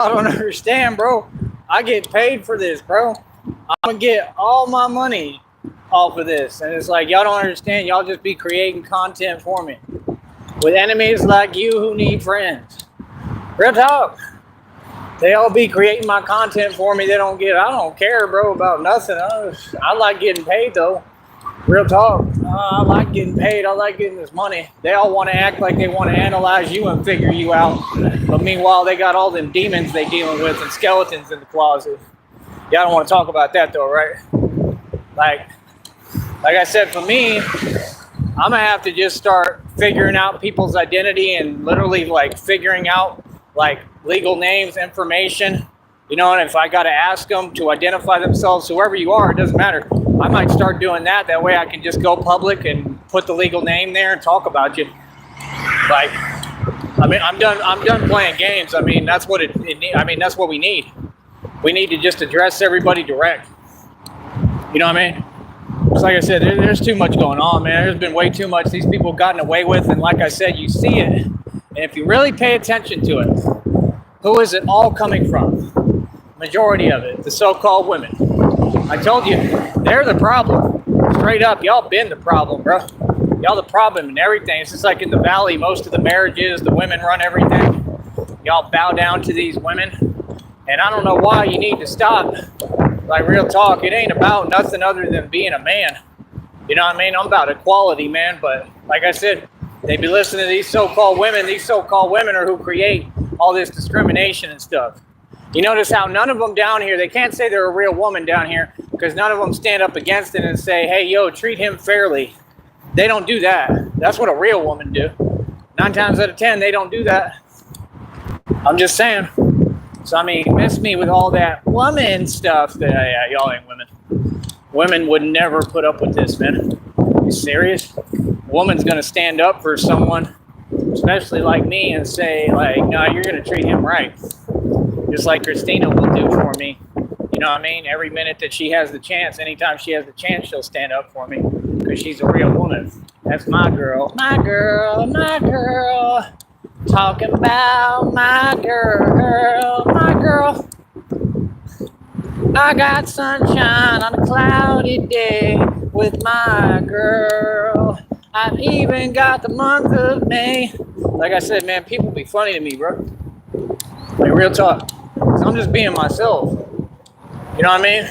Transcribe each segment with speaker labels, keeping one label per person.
Speaker 1: I don't understand, bro. I get paid for this, bro. I'm gonna get all my money off of this. And it's like, y'all don't understand. Y'all just be creating content for me. With enemies like you who need friends. Real talk. They all be creating my content for me. I don't care, bro, about nothing. I like getting paid, though. Real talk. I like getting paid. I like getting this money. They all want to act like they want to analyze you and figure you out. But meanwhile, they got all them demons they dealing with and skeletons in the closet. Y'all don't want to talk about that, though, right? Like I said, for me, I'm going to have to just start figuring out people's identity and literally, like, figuring out, like, legal names, information. You know, and if I got to ask them to identify themselves, whoever you are, it doesn't matter. I might start doing that. That way I can just go public and put the legal name there and talk about you. Like, I mean, I'm done playing games. I mean, that's what that's what we need. We need to just address everybody direct. You know what I mean? It's like I said, there's too much going on, man. There's been way too much these people have gotten away with. And like I said, you see it. And if you really pay attention to it, who is it all coming from? Majority of it, the so-called women. I told you, they're the problem. Straight up, y'all been the problem, bro. Y'all the problem in everything. It's just like in the valley, most of the marriages, the women run everything. Y'all bow down to these women. And I don't know why you need to stop. Like, real talk, it ain't about nothing other than being a man. You know what I mean? I'm about equality, man. But like I said, they be listening to these so-called women. These so-called women are who create all this discrimination and stuff. You notice how none of them down here, they can't say they're a real woman down here because none of them stand up against it and say, hey, yo, treat him fairly. They don't do that. That's what a real woman do. 9 times out of 10, they don't do that. I'm just saying. So, I mean, miss me with all that woman stuff. Yeah, y'all ain't women. Women would never put up with this, man. You serious? A woman's going to stand up for someone, especially like me, and say, like, no, you're going to treat him right. Just like Christina will do for me. You know what I mean? Every minute that she has the chance, anytime she has the chance, she'll stand up for me because she's a real woman. That's my girl. My girl, my girl. Talking about my girl, my girl. I got sunshine on a cloudy day with my girl. I've even got the month of May. Like I said, man, people be funny to me, bro. Like, real talk. I'm just being myself. You know what I mean?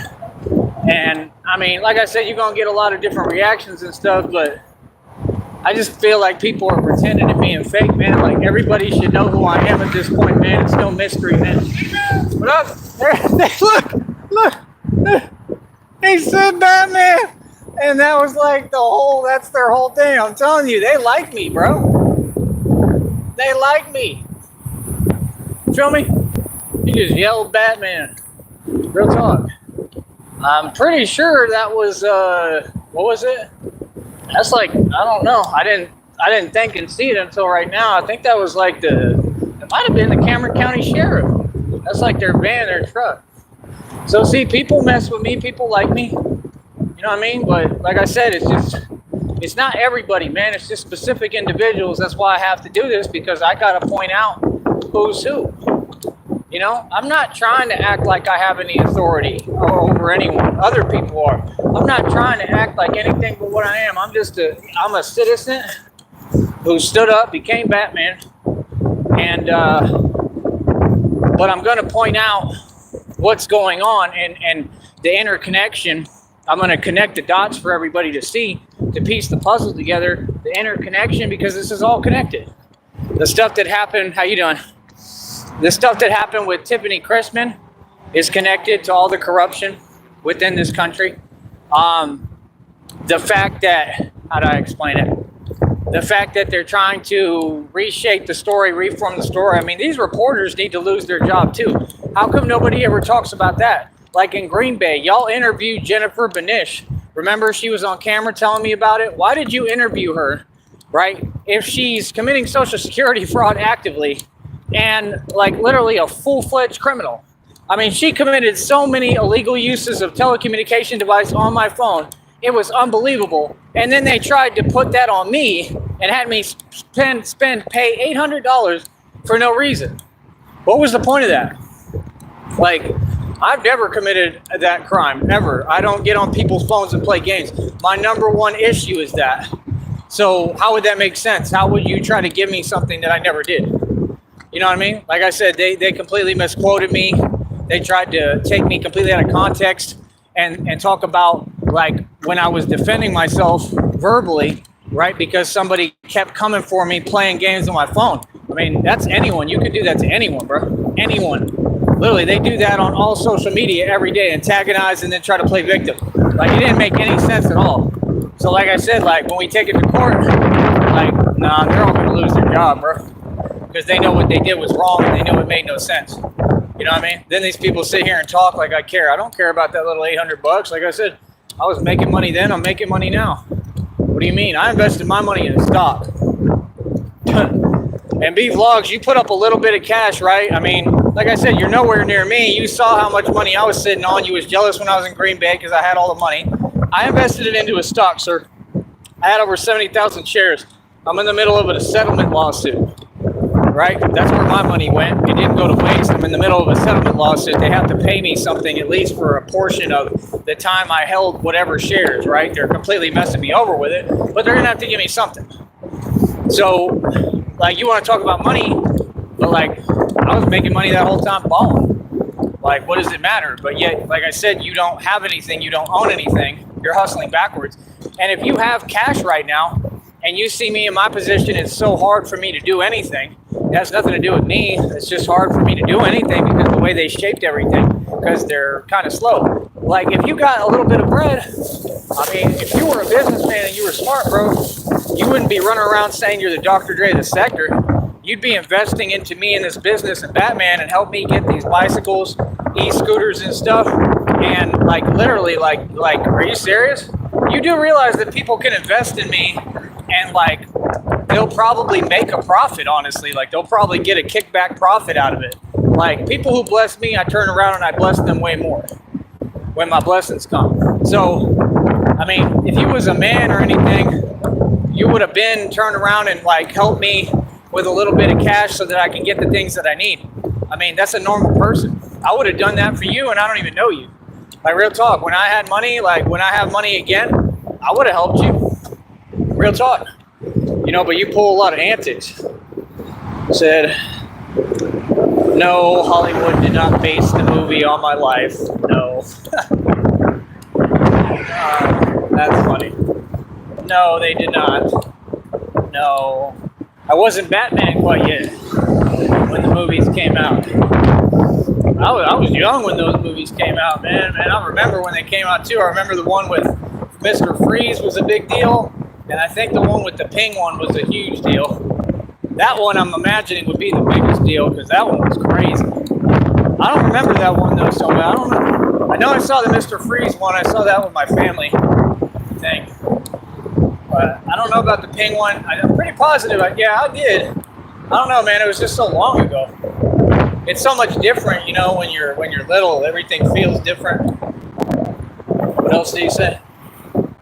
Speaker 1: And, I mean, like I said, you're going to get a lot of different reactions and stuff, but I just feel like people are pretending and being fake, man. Like, everybody should know who I am at this point, man. It's no mystery, man. What up? Look. They said Batman. And that was like that's their whole thing. I'm telling you, they like me, bro. They like me. Feel me? You just yelled Batman. Real talk. I'm pretty sure that was, what was it? That's like, I don't know. I didn't think and see it until right now. I think that was like it might have been the Cameron County Sheriff. That's like their van, their truck. So see, people mess with me. People like me. You know what I mean? But like I said, it's not everybody, man. It's just specific individuals. That's why I have to do this, because I got to point out who's who. You know, I'm not trying to act like I have any authority over anyone. Other people are. I'm not trying to act like anything but what I am. I'm a citizen who stood up, became Batman, and but I'm going to point out what's going on and the interconnection. I'm going to connect the dots for everybody to see, to piece the puzzle together, the interconnection, because this is all connected. The stuff that happened, how you doing? The stuff that happened with Tiffany Chrisman is connected to all the corruption within this country. The fact that, how do I explain it? The fact that they're trying to reshape the story, reform the story. I mean, these reporters need to lose their job too. How come nobody ever talks about that? Like in Green Bay, y'all interviewed Jennifer Benish. Remember, she was on camera telling me about it. Why did you interview her, right? If she's committing Social Security fraud actively, and like literally a full-fledged criminal. I mean, she committed so many illegal uses of telecommunication device on my phone. It was unbelievable. And then they tried to put that on me and had me pay $800 for no reason. What was the point of that? Like, I've never committed that crime, ever. I don't get on people's phones and play games. My number one issue is that. So how would that make sense? How would you try to give me something that I never did? You know what I mean? Like I said, they completely misquoted me. They tried to take me completely out of context and talk about, like, when I was defending myself verbally, right? Because somebody kept coming for me playing games on my phone. I mean, that's anyone. You could do that to anyone, bro. Anyone. Literally, they do that on all social media every day, antagonize and then try to play victim. Like, it didn't make any sense at all. So like I said, like, when we take it to court, like, nah, they're all gonna lose their job, bro. Because they know what they did was wrong and they knew it made no sense. You know what I mean? Then these people sit here and talk like I care. I don't care about that little $800. Like I said, I was making money then, I'm making money now. What do you mean? I invested my money in a stock. And B Vlogs, you put up a little bit of cash, right? I mean, like I said, you're nowhere near me. You saw how much money I was sitting on. You was jealous when I was in Green Bay because I had all the money. I invested it into a stock, sir. I had over 70,000 shares. I'm in the middle of a settlement lawsuit, right? That's where my money went. It didn't go to waste. I'm in the middle of a settlement lawsuit. They have to pay me something, at least for a portion of the time I held whatever shares, right? They're completely messing me over with it, but they're going to have to give me something. So, like, you want to talk about money, but, like, I was making money that whole time balling. Like, what does it matter? But yet, like I said, you don't have anything. You don't own anything. You're hustling backwards. And if you have cash right now and you see me in my position, it's so hard for me to do anything. It has nothing to do with me. It's just hard for me to do anything because of the way they shaped everything, because they're kind of slow. Like, if you got a little bit of bread, I mean, if you were a businessman and you were smart, bro, you wouldn't be running around saying you're the Dr. Dre of the sector. You'd be investing into me in this business and Batman and help me get these bicycles, e-scooters and stuff. And, like, literally, like, are you serious? You do realize that people can invest in me and, like, they'll probably make a profit, honestly. Like, they'll probably get a kickback profit out of it. Like, people who bless me, I turn around and I bless them way more when my blessings come. So, I mean, if you was a man or anything, you would have been turned around and, like, helped me with a little bit of cash so that I can get the things that I need. I mean, that's a normal person. I would have done that for you and I don't even know you. Like, real talk, when I had money, like, when I have money again, I would have helped you. Real talk. You know, but you pull a lot of antics. Said, no, Hollywood did not base the movie on my life. No. That's funny. No, they did not. No. I wasn't Batman quite yet when the movies came out. I was young when those movies came out, man. And I remember when they came out, too. I remember the one with Mr. Freeze was a big deal. And I think the one with the Penguin was a huge deal. That one I'm imagining would be the biggest deal because that one was crazy. I don't remember that one, though, so I don't know. I know I saw the Mr. Freeze one. I saw that with my family, I think. But I don't know about the Penguin. I'm pretty positive. Yeah, I did. I don't know, man. It was just so long ago. It's so much different, you know, when you're little. Everything feels different. What else did you say?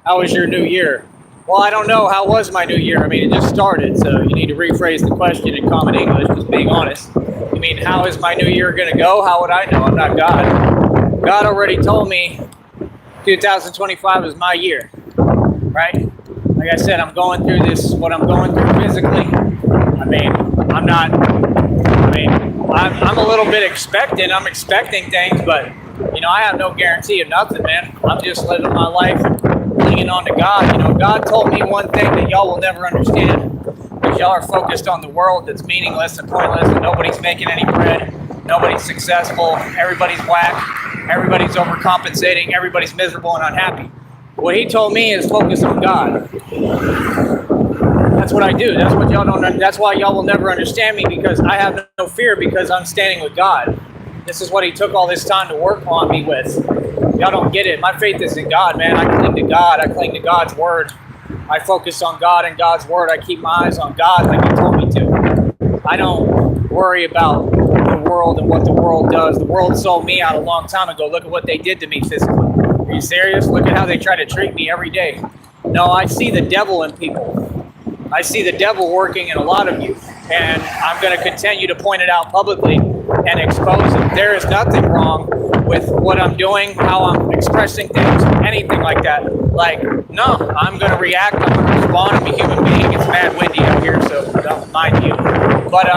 Speaker 1: How was your new year? Well, I don't know. How was my new year? I mean, it just started, so you need to rephrase the question in common English, just being honest. You mean, how is my new year going to go? How would I know? I'm not God. God already told me 2025 is my year, right? Like I said, I'm going through this, what I'm going through physically. I mean, I'm a little bit expectant. I'm expecting things, but, you know, I have no guarantee of nothing, man. I'm just living my life, clinging on to God. You know, God told me one thing that y'all will never understand, because y'all are focused on the world that's meaningless and pointless, and nobody's making any bread, nobody's successful, everybody's whack, everybody's overcompensating, everybody's miserable and unhappy. What he told me is focus on God. That's what I do. That's what y'all don't. That's why y'all will never understand me, because I have no fear, because I'm standing with God. This is what he took all this time to work on me with. Y'all don't get it. My faith is in God, man. I cling to God. I cling to God's word. I focus on God and God's word. I keep my eyes on God like he told me to. I don't worry about the world and what the world does. The world sold me out a long time ago. Look at what they did to me physically. Are you serious? Look at how they try to treat me every day. No, I see the devil in people. I see the devil working in a lot of you. And I'm going to continue to point it out publicly. and expose it. There is nothing wrong with what I'm doing, how I'm expressing things, anything like that. Like, no, I'm going to react. I'm going to respond. I'm a human being. It's mad windy out here, so don't mind you. But,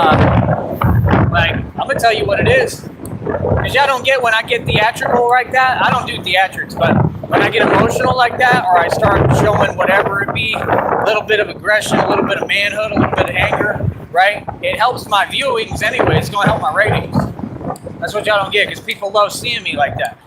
Speaker 1: like, I'm going to tell you what it is. Because y'all don't get when I get theatrical like that. I don't do theatrics, but when I get emotional like that, or I start showing whatever it be, a little bit of aggression, a little bit of manhood, a little bit of anger, right? It helps my viewings anyway. It's going to help my ratings. That's what y'all don't get, because people love seeing me like that.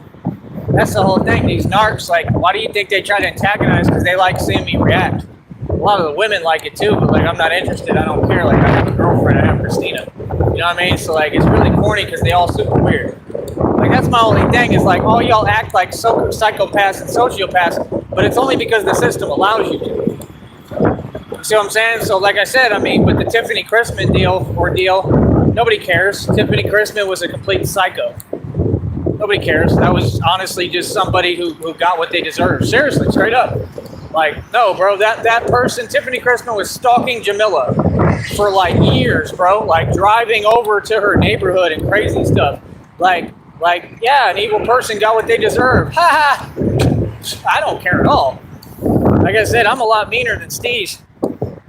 Speaker 1: That's the whole thing. These narcs, like, why do you think they try to antagonize? Because they like seeing me react. A lot of the women like it too, but like, I'm not interested. I don't care. Like, I have a girlfriend. I have Christina. You know what I mean? So like, it's really corny because they all super weird. Like, that's my only thing is like, all y'all act like psychopaths and sociopaths, but it's only because the system allows you to. You see what I'm saying? So like I said, I mean, with the Tiffany Chrisman ordeal, nobody cares. Tiffany Chrisman was a complete psycho. Nobody cares. That was honestly just somebody who got what they deserved. Seriously, straight up. Like, no, bro, that person, Tiffany Chrisman, was stalking Jamila for like years, bro. Like, driving over to her neighborhood and crazy stuff. Like, yeah, an evil person got what they deserve. Ha ha! I don't care at all. Like I said, I'm a lot meaner than Steve.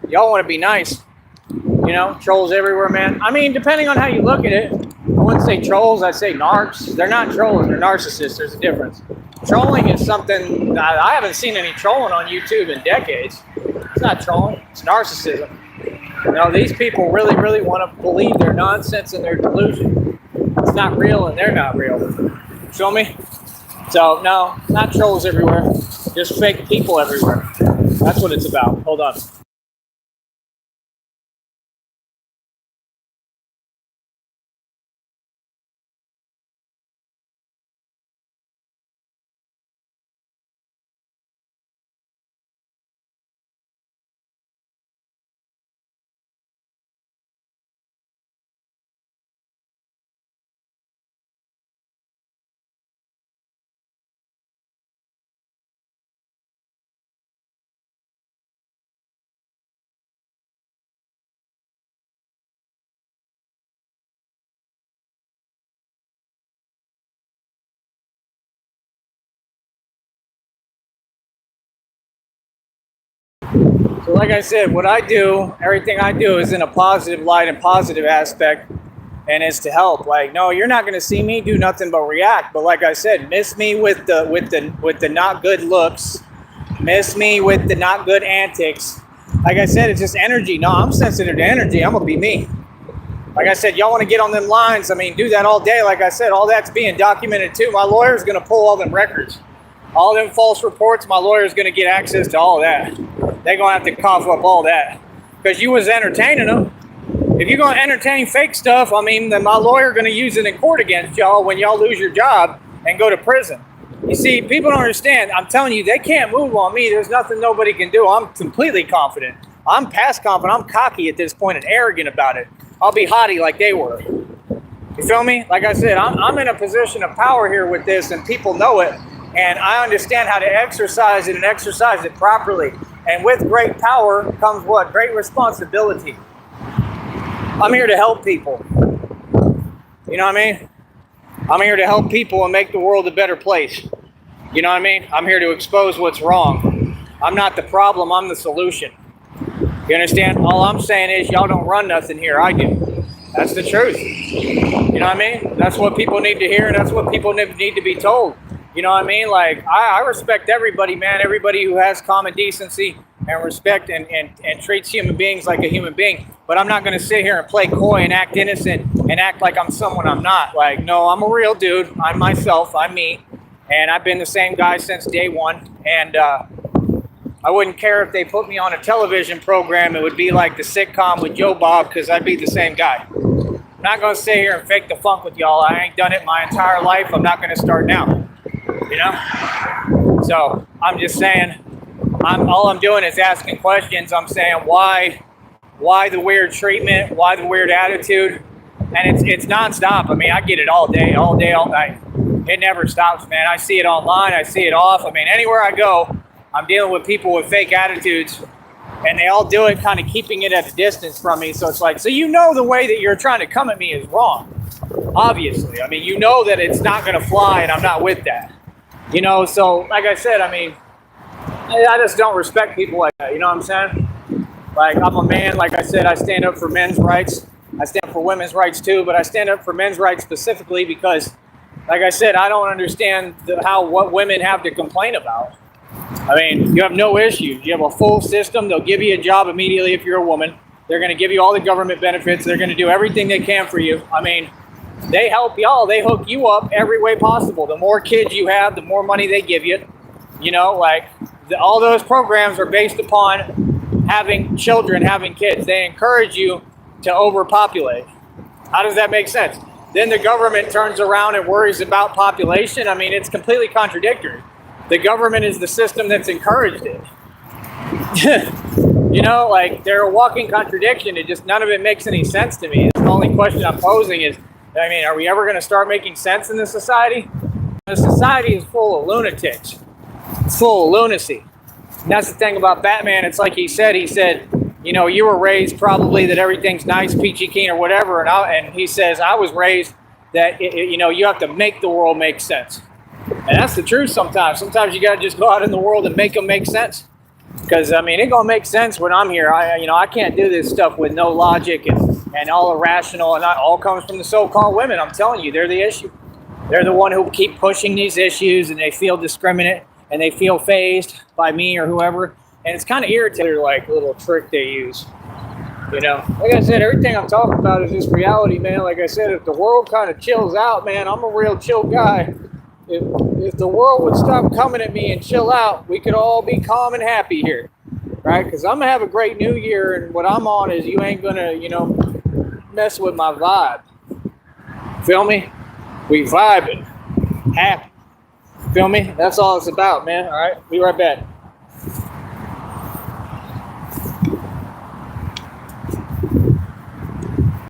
Speaker 1: Y'all want to be nice. You know, trolls everywhere, man. I mean, depending on how you look at it, I wouldn't say trolls, I'd say narcs. They're not trolls, they're narcissists. There's a difference. Trolling is something, I haven't seen any trolling on YouTube in decades. It's not trolling, it's narcissism. You know, these people really, really want to believe their nonsense and their delusion. It's not real and they're not real. Feel me? So, no, not trolls everywhere. Just fake people everywhere. That's what it's about. Hold on. So like I said, what I do, everything I do is in a positive light and positive aspect, and it's to help. Like, no, you're not going to see me do nothing but react. But like I said, miss me with the not good looks, miss me with the not good antics. Like I said, it's just energy. No, I'm sensitive to energy. I'm gonna be me. Like I said, y'all want to get on them lines. I mean, do that all day. Like I said, all that's being documented too. My lawyer's going to pull all them records. All them false reports, my lawyer's going to get access to all of that. They're going to have to cough up all that. Because you was entertaining them. If you're going to entertain fake stuff, I mean, then my lawyer going to use it in court against y'all when y'all lose your job and go to prison. You see, people don't understand. I'm telling you, they can't move on me. There's nothing nobody can do. I'm completely confident. I'm past confident. I'm cocky at this point and arrogant about it. I'll be haughty like they were. You feel me? Like I said, I'm in a position of power here with this, and people know it. And I understand how to exercise it and exercise it properly. And with great power comes what? Great responsibility. I'm here to help people. You know what I mean? I'm here to help people and make the world a better place. You know what I mean? I'm here to expose what's wrong. I'm not the problem, I'm the solution. You understand? All I'm saying is y'all don't run nothing here, I do. That's the truth. You know what I mean? That's what people need to hear, and that's what people need to be told. You know what I mean? Like, I respect everybody, man. Everybody who has common decency and respect and treats human beings like a human being. But I'm not going to sit here and play coy and act innocent and act like I'm someone I'm not. Like, no, I'm a real dude. I'm myself. I'm me. And I've been the same guy since day one. And I wouldn't care if they put me on a television program. It would be like the sitcom with Joe Bob, because I'd be the same guy. I'm not going to sit here and fake the funk with y'all. I ain't done it my entire life. I'm not going to start now. You know? So I'm just saying, all I'm doing is asking questions. I'm saying why the weird treatment, why the weird attitude, and it's nonstop. I mean, I get it all day, all night. It never stops, man. I see it online, I see it off. I mean, anywhere I go, I'm dealing with people with fake attitudes, and they all do it kind of keeping it at a distance from me. So it's like, so you know the way that you're trying to come at me is wrong. Obviously. I mean, you know that it's not going to fly, and I'm not with that. You know, so like I said, I mean, I just don't respect people like that. You know what I'm saying? Like, I'm a man. Like I said, I stand up for men's rights. I stand up for women's rights too, but I stand up for men's rights specifically because, like I said, I don't understand what women have to complain about. I mean, you have no issues. You have a full system. They'll give you a job immediately if you're a woman. They're going to give you all the government benefits. They're going to do everything they can for you. I mean, they help y'all. They hook you up every way possible. The more kids you have, the more money they give you. You know, like all those programs are based upon having children, having kids. They encourage you to overpopulate. How does that make sense? Then the government turns around and worries about population. I mean, it's completely contradictory. The government is the system that's encouraged it. You know, like they're a walking contradiction. It just, none of it makes any sense to me. The only question I'm posing is, I mean, are we ever going to start making sense in this society? The society is full of lunatics. It's full of lunacy. And that's the thing about Batman. It's like he said, you know, you were raised probably that everything's nice, peachy keen or whatever. And he says, I was raised that, you know, you have to make the world make sense. And that's the truth sometimes. Sometimes you got to just go out in the world and make them make sense. Because, I mean, it going to make sense when I'm here. I can't do this stuff with no logic and all irrational. And that all comes from the so-called women. I'm telling you, they're the issue. They're the one who keep pushing these issues, and they feel discriminate, and they feel phased by me or whoever. And it's kind of irritating, like, little trick they use. You know, like I said, everything I'm talking about is just reality, man. Like I said, if the world kind of chills out, man, I'm a real chill guy. If the world would stop coming at me and chill out, we could all be calm and happy here, right? Because I'm going to have a great new year, and what I'm on is you ain't going to, you know, mess with my vibe. Feel me? We vibing. Happy. Feel me? That's all it's about, man. All right? Be right back.